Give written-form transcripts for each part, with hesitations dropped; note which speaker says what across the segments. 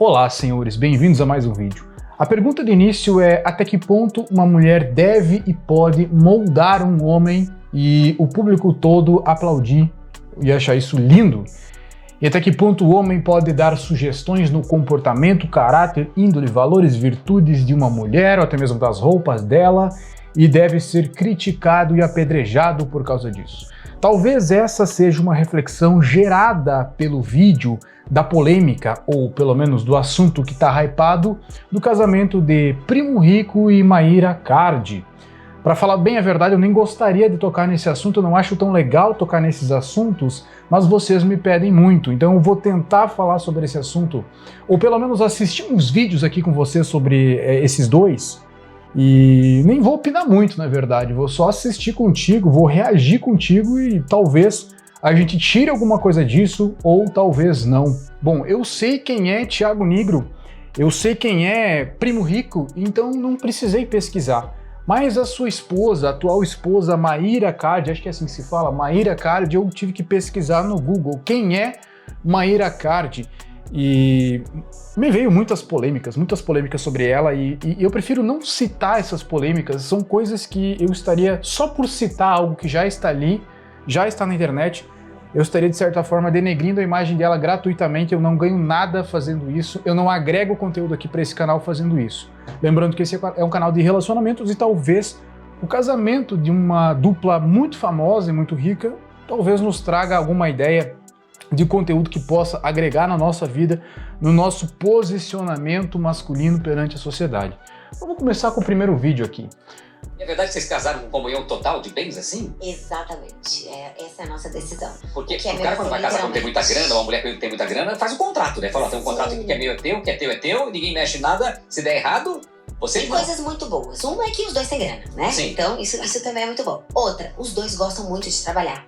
Speaker 1: Olá, senhores, bem-vindos a mais um vídeo. A pergunta de início é: até que ponto uma mulher deve e pode moldar um homem e o público todo aplaudir e achar isso lindo? E até que ponto o homem pode dar sugestões no comportamento, caráter, índole, valores, virtudes de uma mulher, ou até mesmo das roupas dela, e deve ser criticado e apedrejado por causa disso? Talvez essa seja uma reflexão gerada pelo vídeo da polêmica, ou pelo menos do assunto que está hypado, do casamento de Primo Rico e Mayra Card. Para falar bem a verdade, eu nem gostaria de tocar nesse assunto, eu não acho tão legal tocar nesses assuntos, mas vocês me pedem muito, então eu vou tentar falar sobre esse assunto, ou pelo menos assistir uns vídeos aqui com vocês sobre esses dois, e nem vou opinar muito, na verdade, vou só assistir contigo, vou reagir contigo e talvez a gente tire alguma coisa disso, ou talvez não. Bom, eu sei quem é Thiago Nigro, eu sei quem é Primo Rico, então não precisei pesquisar. Mas a sua esposa, a atual esposa, Mayra Card, acho que é assim que se fala, Mayra Card, eu tive que pesquisar no Google quem é Mayra Card. E me veio muitas polêmicas sobre ela e eu prefiro não citar essas polêmicas, são coisas que eu estaria, só por citar algo que já está ali, já está na internet, eu estaria de certa forma denegrindo a imagem dela gratuitamente, eu não ganho nada fazendo isso, eu não agrego conteúdo aqui para esse canal fazendo isso. Lembrando que esse é um canal de relacionamentos e talvez o casamento de uma dupla muito famosa e muito rica talvez nos traga alguma ideia de conteúdo que possa agregar na nossa vida, no nosso posicionamento masculino perante a sociedade. Vamos começar com o primeiro vídeo aqui.
Speaker 2: É verdade que vocês casaram com comunhão total de bens assim?
Speaker 3: Exatamente, essa é a nossa decisão.
Speaker 2: Porque o cara quando vai casar quando tem muita grana, ou a mulher que tem muita grana, faz um contrato, né? Fala, tem um contrato aqui que é meu é teu, que é teu, ninguém mexe nada, se der errado, você...
Speaker 3: Tem coisas muito boas. Uma é que os dois têm grana, né?
Speaker 2: Sim.
Speaker 3: Então isso também é muito bom. Outra, os dois gostam muito de trabalhar.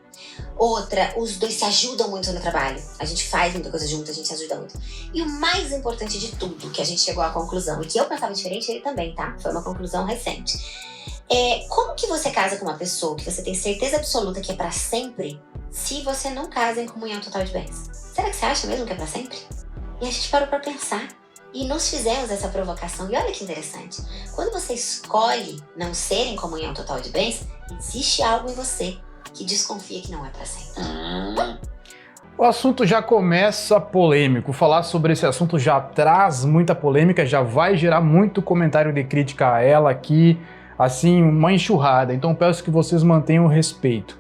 Speaker 3: Outra, os dois se ajudam muito no trabalho. A gente faz muita coisa junto, a gente se ajuda muito. E o mais importante de tudo, que a gente chegou à conclusão, e que eu pensava diferente, ele também, tá? Foi uma conclusão recente. Como que você casa com uma pessoa que você tem certeza absoluta que é pra sempre, se você não casa em comunhão total de bens? Será que você acha mesmo que é pra sempre? E a gente parou pra pensar. E nós fizemos essa provocação. E olha que interessante. Quando você escolhe não ser em comunhão total de bens, existe algo em você que desconfia que não é pra sempre.
Speaker 1: O assunto já começa polêmico. Falar sobre esse assunto já traz muita polêmica, já vai gerar muito comentário de crítica a ela aqui, assim, uma enxurrada. Então peço que vocês mantenham o respeito.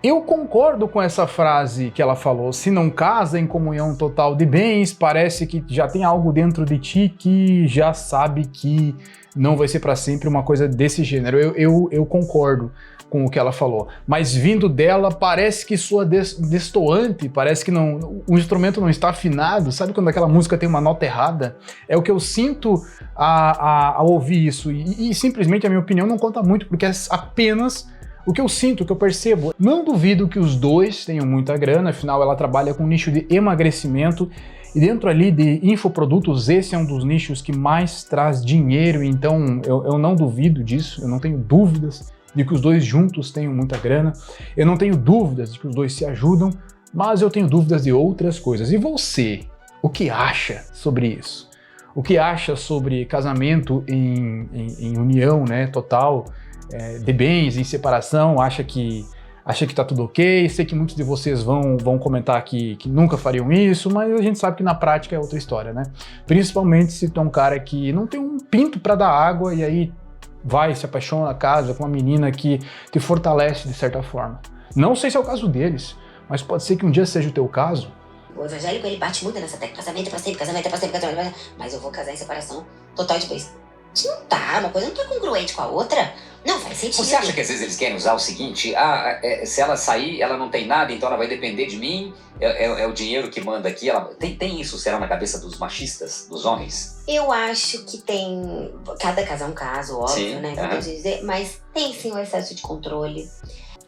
Speaker 1: Eu concordo com essa frase que ela falou: se não casa em comunhão total de bens, parece que já tem algo dentro de ti que já sabe que não vai ser para sempre, uma coisa desse gênero. Eu concordo com o que ela falou, mas vindo dela parece que soa destoante, parece que não, o instrumento não está afinado. Sabe quando aquela música tem uma nota errada? É o que eu sinto ao ouvir isso, e simplesmente a minha opinião não conta muito, porque é apenas o que eu sinto, o que eu percebo. Não duvido que os dois tenham muita grana, afinal ela trabalha com um nicho de emagrecimento, e dentro ali de infoprodutos, esse é um dos nichos que mais traz dinheiro, então eu não duvido disso, eu não tenho dúvidas de que os dois juntos tenham muita grana, eu não tenho dúvidas de que os dois se ajudam, mas eu tenho dúvidas de outras coisas. E você, o que acha sobre isso? O que acha sobre casamento em união, né, total, de bens, em separação? Acha que tá tudo ok? Sei que muitos de vocês vão comentar que nunca fariam isso, mas a gente sabe que na prática é outra história, né? Principalmente se tu é um cara que não tem um pinto para dar água e aí vai, se apaixona, casa com uma menina que te fortalece de certa forma. Não sei se é o caso deles, mas pode ser que um dia seja o teu caso.
Speaker 3: O evangélico, ele bate muito nessa tecla: casamento é pra sempre, casamento é pra sempre, casamento é pra sempre. Mas eu vou casar em separação total de bens. Isso não tá, uma coisa não tá congruente com a outra. Não faz sentido.
Speaker 2: Você acha que às vezes eles querem usar o seguinte: se ela sair, ela não tem nada, então ela vai depender de mim, é o dinheiro que manda aqui. Tem isso, será, na cabeça dos machistas, dos homens?
Speaker 3: Eu acho que tem, cada caso é um caso, óbvio,
Speaker 2: sim,
Speaker 3: né? Dizer, mas tem sim o excesso de controle.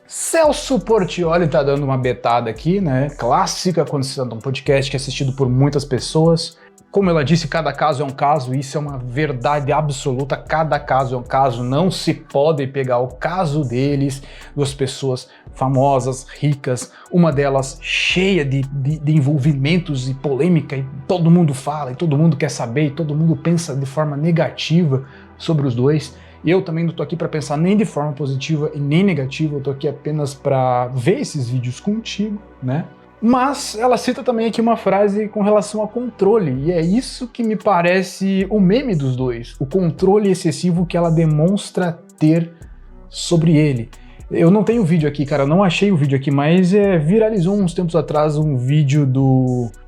Speaker 1: Celso Portiolli tá dando uma betada aqui, né? Clássica quando se trata de um podcast que é assistido por muitas pessoas. Como ela disse, cada caso é um caso, isso é uma verdade absoluta, cada caso é um caso, não se pode pegar o caso deles, duas pessoas famosas, ricas, uma delas cheia de envolvimentos e polêmica, e todo mundo fala, e todo mundo quer saber, e todo mundo pensa de forma negativa sobre os dois. Eu também não tô aqui para pensar nem de forma positiva e nem negativa, eu tô aqui apenas para ver esses vídeos contigo, né? Mas ela cita também aqui uma frase com relação a controle, e é isso que me parece o meme dos dois, o controle excessivo que ela demonstra ter sobre ele. Eu não tenho vídeo aqui, cara, eu não achei o vídeo aqui, mas viralizou uns tempos atrás um vídeo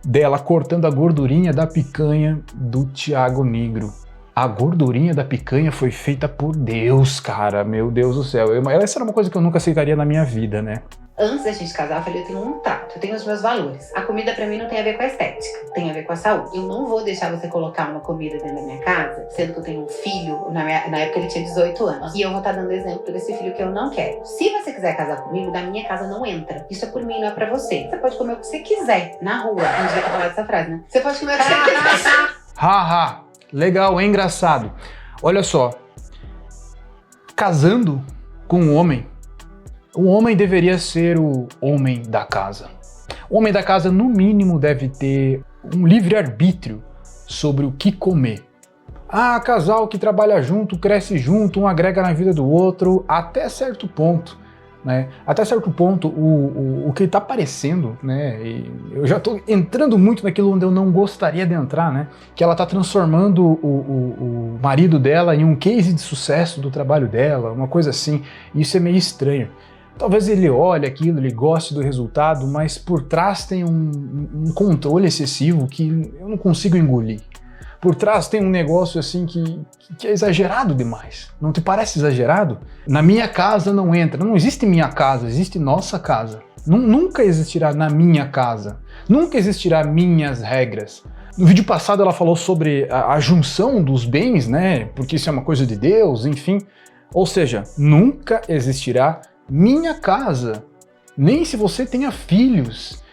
Speaker 1: dela cortando a gordurinha da picanha do Thiago Nigro. A gordurinha da picanha foi feita por Deus, cara, meu Deus do céu. Essa era uma coisa que eu nunca aceitaria na minha vida, né?
Speaker 4: Antes da gente casar, eu falei, eu tenho um trato, eu tenho os meus valores. A comida pra mim não tem a ver com a estética, tem a ver com a saúde. Eu não vou deixar você colocar uma comida dentro da minha casa, sendo que eu tenho um filho, na época ele tinha 18 anos, e eu vou estar dando exemplo desse filho que eu não quero. Se você quiser casar comigo, da minha casa não entra. Isso é por mim, não é pra você. Você pode comer o que você quiser na rua. A gente vai falar dessa frase, né? Você pode comer o que você quiser.
Speaker 1: Haha, legal, é engraçado. Olha só, casando com um homem, o homem deveria ser o homem da casa. O homem da casa, no mínimo, deve ter um livre-arbítrio sobre o que comer. Ah, casal que trabalha junto, cresce junto, um agrega na vida do outro, até certo ponto, né? Até certo ponto, o que está aparecendo, né? E eu já estou entrando muito naquilo onde eu não gostaria de entrar, né? Que ela está transformando o marido dela em um case de sucesso do trabalho dela, uma coisa assim. Isso é meio estranho. Talvez ele olhe aquilo, ele goste do resultado, mas por trás tem um controle excessivo que eu não consigo engolir. Por trás tem um negócio assim que é exagerado demais. Não te parece exagerado? Na minha casa não entra. Não existe minha casa, existe nossa casa. Nunca existirá na minha casa. Nunca existirá minhas regras. No vídeo passado ela falou sobre a junção dos bens, né? Porque isso é uma coisa de Deus, enfim. Ou seja, nunca existirá minha casa, nem se você tenha filhos.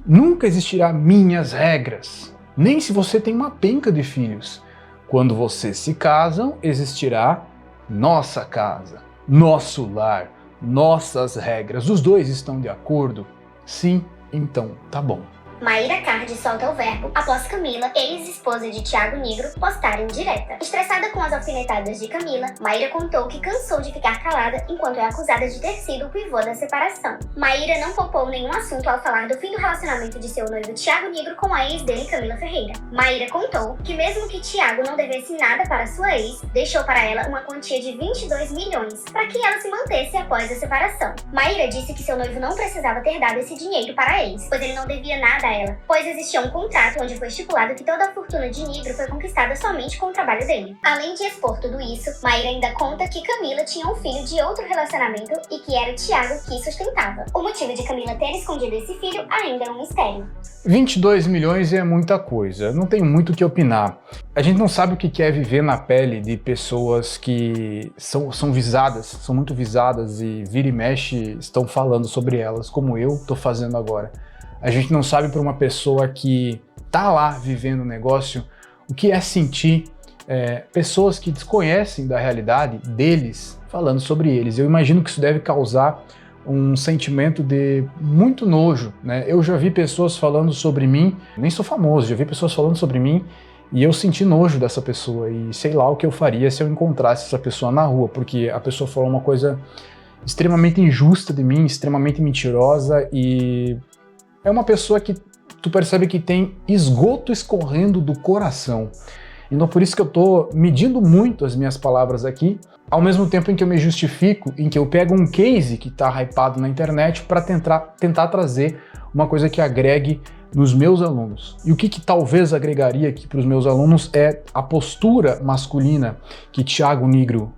Speaker 1: Nunca existirá minhas regras, nem se você tem uma penca de filhos. Quando vocês se casam, existirá nossa casa, nosso lar, nossas regras. Os dois estão de acordo? Sim, então tá bom.
Speaker 5: Maíra Card solta o verbo após Camila, ex-esposa de Thiago Nigro, postar indireta. Estressada com as alfinetadas de Camila, Maíra contou que cansou de ficar calada enquanto é acusada de ter sido o pivô da separação. Maíra não poupou nenhum assunto ao falar do fim do relacionamento de seu noivo Thiago Nigro com a ex dele, Camila Ferreira. Maíra contou que mesmo que Thiago não devesse nada para sua ex, deixou para ela uma quantia de 22 milhões para que ela se mantesse após a separação. Maíra disse que seu noivo não precisava ter dado esse dinheiro para a ex, pois ele não devia nada a ela, pois existia um contrato onde foi estipulado que toda a fortuna de Nigro foi conquistada somente com o trabalho dele. Além de expor tudo isso, Maíra ainda conta que Camila tinha um filho de outro relacionamento e que era Thiago que sustentava. O motivo de Camila ter escondido esse filho ainda é um mistério.
Speaker 1: 22 milhões é muita coisa, não tenho muito o que opinar. A gente não sabe o que é viver na pele de pessoas que são visadas, são muito visadas e vira e mexe estão falando sobre elas, como eu tô fazendo agora. A gente não sabe para uma pessoa que tá lá vivendo o negócio o que é sentir pessoas que desconhecem da realidade deles falando sobre eles. Eu imagino que isso deve causar um sentimento de muito nojo, né? Eu já vi pessoas falando sobre mim, nem sou famoso, já vi pessoas falando sobre mim e eu senti nojo dessa pessoa e sei lá o que eu faria se eu encontrasse essa pessoa na rua, porque a pessoa falou uma coisa extremamente injusta de mim, extremamente mentirosa e é uma pessoa que tu percebe que tem esgoto escorrendo do coração. Então por isso que eu tô medindo muito as minhas palavras aqui, ao mesmo tempo em que eu me justifico, em que eu pego um case que tá hypado na internet para tentar trazer uma coisa que agregue nos meus alunos. E o que talvez agregaria aqui para os meus alunos é a postura masculina que Thiago Nigro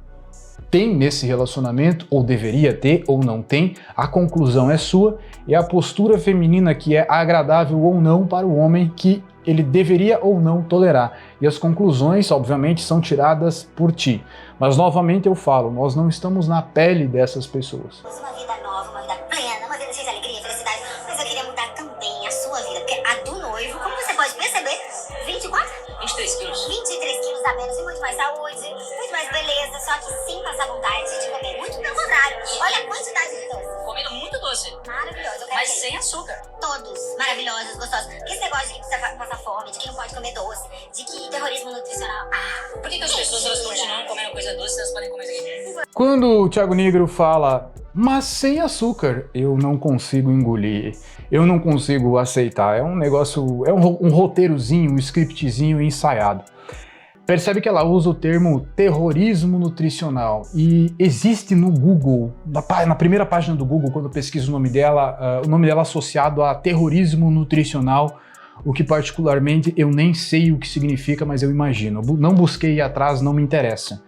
Speaker 1: tem nesse relacionamento, ou deveria ter, ou não tem, a conclusão é sua, e a postura feminina que é agradável ou não para o homem que ele deveria ou não tolerar. E as conclusões, obviamente, são tiradas por ti. Mas, novamente, eu falo, nós não estamos na pele dessas pessoas.
Speaker 5: Uma vida nova, uma vida plena, uma vida cheia de alegria, felicidade, mas eu queria mudar também a sua vida, porque a do noivo, como você pode perceber, 24
Speaker 6: 23 quilos.
Speaker 5: 23 quilos a menos e muito mais saúde, muito mais beleza, só que sem passar vontade de comer. Muito pelo contrário. Olha a quantidade de doce.
Speaker 6: Comendo muito doce.
Speaker 5: Maravilhoso. Eu quero
Speaker 6: Mas
Speaker 5: aquele.
Speaker 6: sem açúcar.
Speaker 5: Todos maravilhosos, gostosos. Porque esse negócio de que precisa passar fome, de que não pode comer doce, de que terrorismo nutricional.
Speaker 6: Por que as pessoas elas continuam comendo coisa doce se elas podem comer isso aqui?
Speaker 1: Quando o Thiago Nigro fala, mas sem açúcar, eu não consigo engolir, eu não consigo aceitar. É um negócio, é um roteirozinho, um scriptzinho ensaiado. Percebe que ela usa o termo terrorismo nutricional e existe no Google, na primeira página do Google, quando eu pesquiso o nome dela associado a terrorismo nutricional, o que particularmente eu nem sei o que significa, mas eu imagino. Não busquei ir atrás, não me interessa.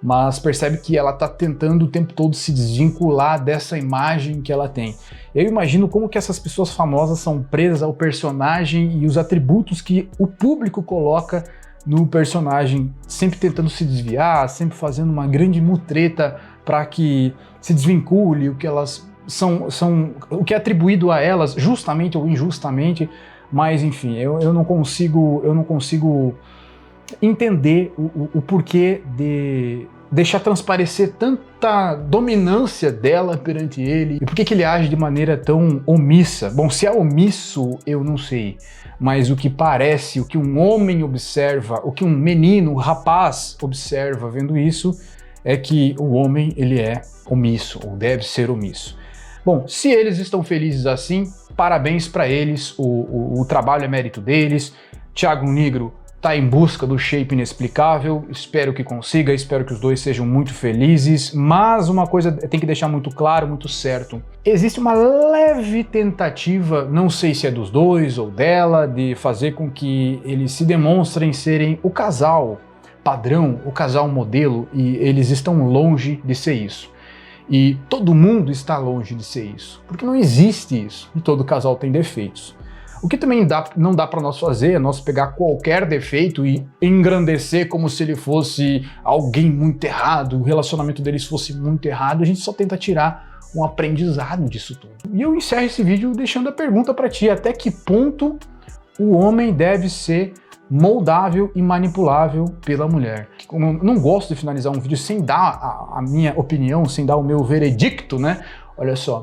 Speaker 1: Mas percebe que ela está tentando o tempo todo se desvincular dessa imagem que ela tem. Eu imagino como que essas pessoas famosas são presas ao personagem e os atributos que o público coloca no personagem, sempre tentando se desviar, sempre fazendo uma grande mutreta para que se desvincule o que elas são, o que é atribuído a elas, justamente ou injustamente. Mas enfim, eu não consigo entender o porquê de deixar transparecer tanta dominância dela perante ele e por que ele age de maneira tão omissa. Bom, se é omisso, eu não sei, mas o que parece, o que um homem observa, o que um menino, um rapaz observa vendo isso, é que o homem, ele é omisso, ou deve ser omisso. Bom, se eles estão felizes assim, parabéns para eles, o trabalho é mérito deles. Thiago Nigro está em busca do shape inexplicável, espero que consiga, espero que os dois sejam muito felizes, mas uma coisa tem que deixar muito claro, muito certo. Existe uma leve tentativa, não sei se é dos dois ou dela, de fazer com que eles se demonstrem serem o casal padrão, o casal modelo, e eles estão longe de ser isso. E todo mundo está longe de ser isso, porque não existe isso, e todo casal tem defeitos. O que também não dá para nós fazer é nós pegar qualquer defeito e engrandecer como se ele fosse alguém muito errado, o relacionamento deles fosse muito errado, a gente só tenta tirar um aprendizado disso tudo. E eu encerro esse vídeo deixando a pergunta para ti, até que ponto o homem deve ser moldável e manipulável pela mulher? Como eu não gosto de finalizar um vídeo sem dar a minha opinião, sem dar o meu veredicto, né? Olha só,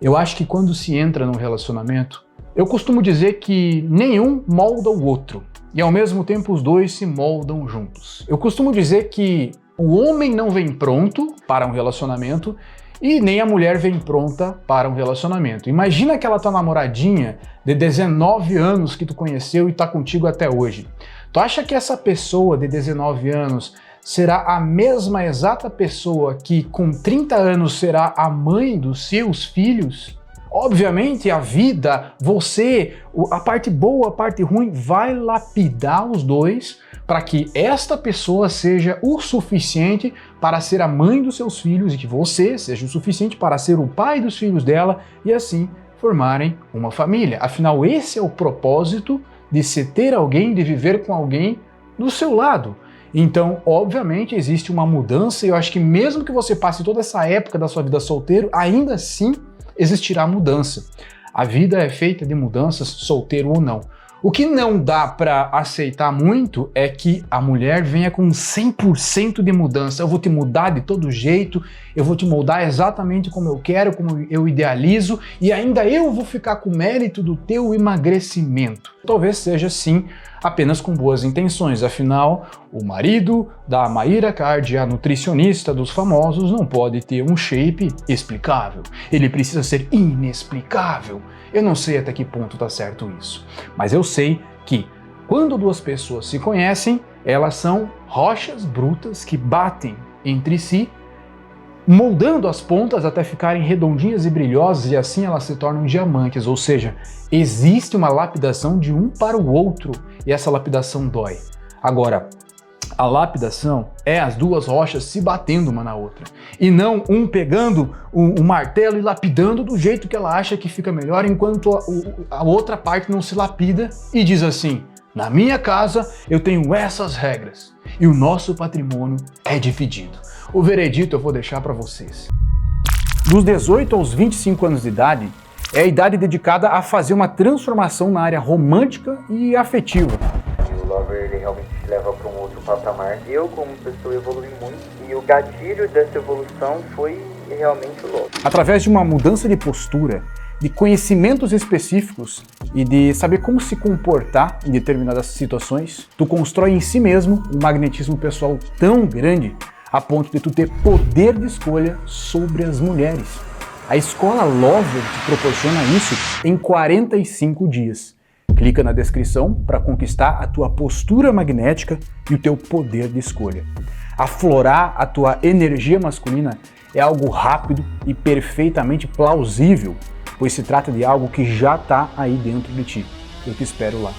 Speaker 1: eu acho que quando se entra num relacionamento, eu costumo dizer que nenhum molda o outro, e ao mesmo tempo os dois se moldam juntos. Eu costumo dizer que o homem não vem pronto para um relacionamento e nem a mulher vem pronta para um relacionamento. Imagina aquela tua namoradinha de 19 anos que tu conheceu e tá contigo até hoje. Tu acha que essa pessoa de 19 anos será a mesma exata pessoa que com 30 anos será a mãe dos seus filhos? Obviamente a vida, você, a parte boa, a parte ruim, vai lapidar os dois para que esta pessoa seja o suficiente para ser a mãe dos seus filhos e que você seja o suficiente para ser o pai dos filhos dela e assim formarem uma família. Afinal, esse é o propósito de se ter alguém, de viver com alguém do seu lado. Então, obviamente, existe uma mudança e eu acho que mesmo que você passe toda essa época da sua vida solteiro, ainda assim existirá mudança. A vida é feita de mudanças, solteiro ou não. O que não dá para aceitar muito é que a mulher venha com 100% de mudança. Eu vou te mudar de todo jeito, eu vou te moldar exatamente como eu quero, como eu idealizo, e ainda eu vou ficar com o mérito do teu emagrecimento. Talvez seja sim apenas com boas intenções, afinal, o marido da Mayra Card, a nutricionista dos famosos, não pode ter um shape explicável. Ele precisa ser inexplicável. Eu não sei até que ponto tá certo isso, mas eu sei que quando duas pessoas se conhecem, elas são rochas brutas que batem entre si, moldando as pontas até ficarem redondinhas e brilhosas e assim elas se tornam diamantes, ou seja, existe uma lapidação de um para o outro e essa lapidação dói. Agora, a lapidação é as duas rochas se batendo uma na outra e não um pegando o martelo e lapidando do jeito que ela acha que fica melhor enquanto a outra parte não se lapida e diz assim: na minha casa eu tenho essas regras e o nosso patrimônio é dividido. O veredito eu vou deixar para vocês. Dos 18 aos 25 anos de idade é a idade dedicada a fazer uma transformação na área romântica e afetiva.
Speaker 7: Power ele realmente te leva para um outro patamar. Eu, como pessoa, evolui muito e o gatilho dessa evolução foi realmente o LOL.
Speaker 1: Através de uma mudança de postura, de conhecimentos específicos e de saber como se comportar em determinadas situações, tu constrói em si mesmo um magnetismo pessoal tão grande a ponto de tu ter poder de escolha sobre as mulheres. A escola Lover te proporciona isso em 45 dias. Clica na descrição para conquistar a tua postura magnética e o teu poder de escolha. Aflorar a tua energia masculina é algo rápido e perfeitamente plausível, pois se trata de algo que já está aí dentro de ti. Eu te espero lá.